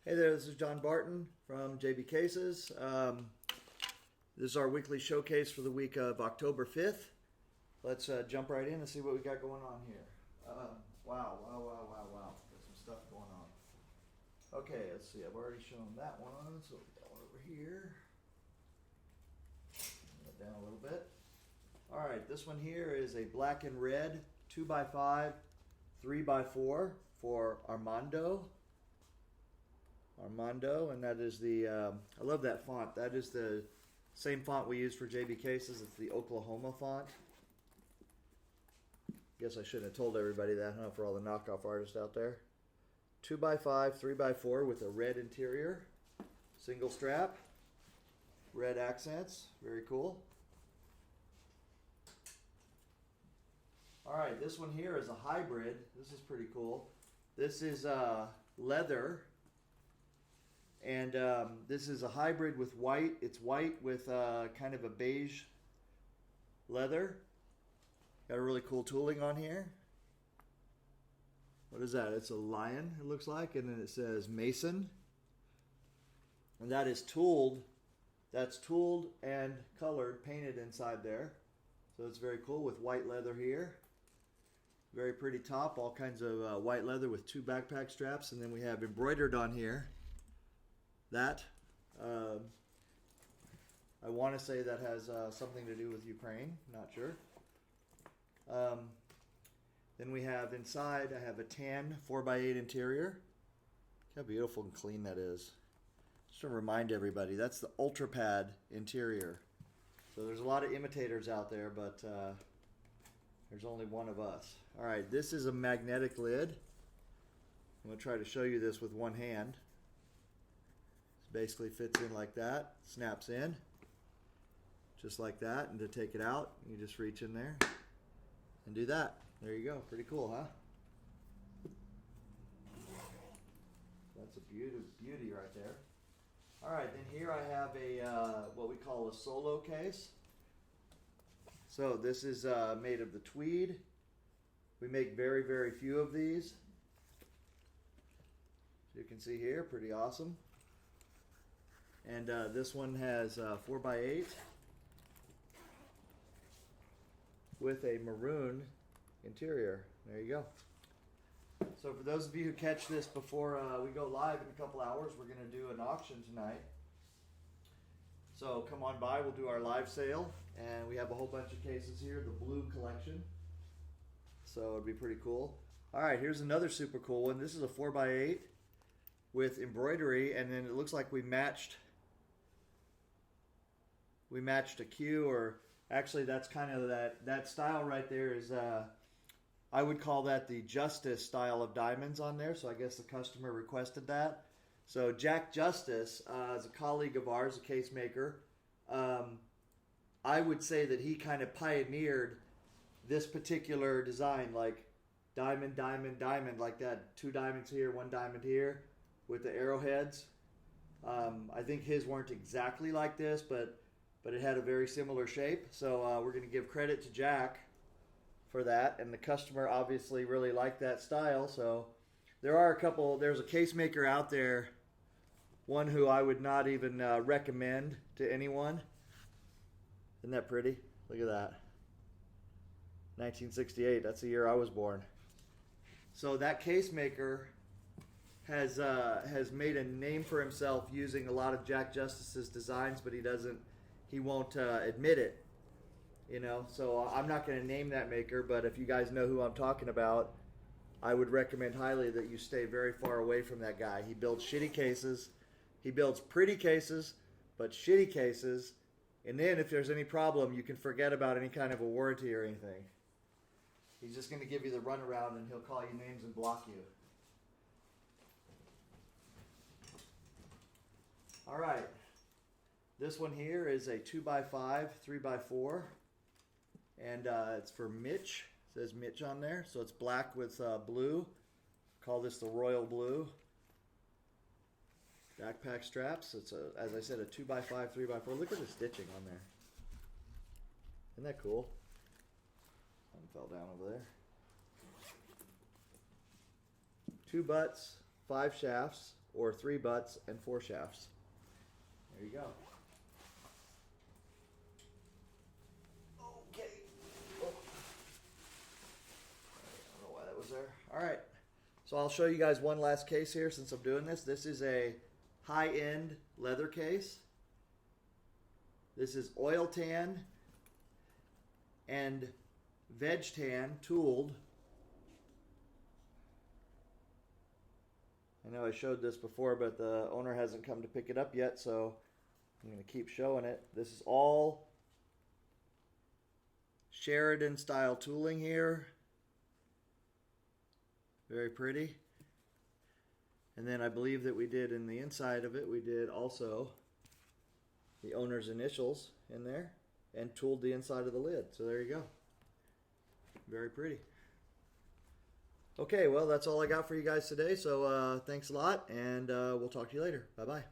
Hey there, this is John Barton from JB Cases. This is our weekly showcase for the week of October 5th. Let's jump right in and see what we got going on here. Wow. Got some stuff going on. Okay, let's see. I've already shown that one, so we got one over here. Put that down a little bit. All right, this one here is a black and red 2x5, 3x4 for Armando, and that is the, I love that font. That is the same font we use for JB Cases. It's the Oklahoma font. Guess I shouldn't have told everybody that, huh, for all the knockoff artists out there. 2x5, 3x4 with a red interior, single strap, red accents, very cool. All right, this one here is a hybrid. This is pretty cool. This is leather. And this is a hybrid with white. It's white with kind of a beige leather. Got a really cool tooling on here. What is that? It's a lion, it looks like. And then it says Mason. And that is tooled. That's tooled and colored, painted inside there. So it's very cool with white leather here. Very pretty top. All kinds of white leather with two backpack straps. And then we have embroidered on here. That, I want to say that has something to do with Ukraine, not sure. Then we have inside, I have a tan 4x8 interior. Look how beautiful and clean that is. Just to remind everybody, that's the UltraPad interior. So there's a lot of imitators out there, but there's only one of us. All right, this is a magnetic lid. I'm going to try to show you this with one hand. Basically fits in like that, snaps in just like that, and to take it out you just reach in there and do that. There you go. Pretty cool, huh? That's a beauty right there. All right, then here I have a what we call a solo case. So this is made of the tweed. We make very few of these, as you can see here. Pretty awesome. And this one has 4x8 with a maroon interior. There you go. So for those of you who catch this before we go live in a couple hours, we're going to do an auction tonight. So come on by, we'll do our live sale. And we have a whole bunch of cases here, the blue collection. So it'd be pretty cool. All right, here's another super cool one. This is a 4x8 with embroidery, and then it looks like we matched a Q, or actually that's kind of that style right there is, I would call that the Justice style of diamonds on there. So I guess the customer requested that. So Jack Justice is a colleague of ours, a case maker. I would say that he kind of pioneered this particular design, like diamond, like that. 2 diamonds here, 1 diamond here with the arrowheads. I think his weren't exactly like this, but it had a very similar shape. So we're going to give credit to Jack for that. And the customer obviously really liked that style. So there's a case maker out there, one who I would not even recommend to anyone. Isn't that pretty? Look at that. 1968, that's the year I was born. So that case maker has made a name for himself using a lot of Jack Justice's designs, but he won't admit it, you know. So I'm not going to name that maker, but if you guys know who I'm talking about, I would recommend highly that you stay very far away from that guy. He builds shitty cases. He builds pretty cases, but shitty cases. And then if there's any problem, you can forget about any kind of a warranty or anything. He's just going to give you the runaround, and he'll call you names and block you. All right. This one here is a 2x5, 3x4, and it's for Mitch. It says Mitch on there, so it's black with blue. Call this the royal blue. Backpack straps. It's as I said, a 2x5, 3x4. Look at the stitching on there. Isn't that cool? Something fell down over there. 2 butts, 5 shafts, or 3 butts and 4 shafts. There you go. Okay. Oh. I don't know why that was there. All right. So I'll show you guys one last case here since I'm doing this. This is a high-end leather case. This is oil tan and veg tan tooled. I know I showed this before, but the owner hasn't come to pick it up yet, so I'm going to keep showing it. This is all Sheridan style tooling here. Very pretty. And then I believe that we did in the inside of it, we did also the owner's initials in there and tooled the inside of the lid. So there you go. Very pretty. Okay, well, that's all I got for you guys today. So thanks a lot, and we'll talk to you later. Bye-bye.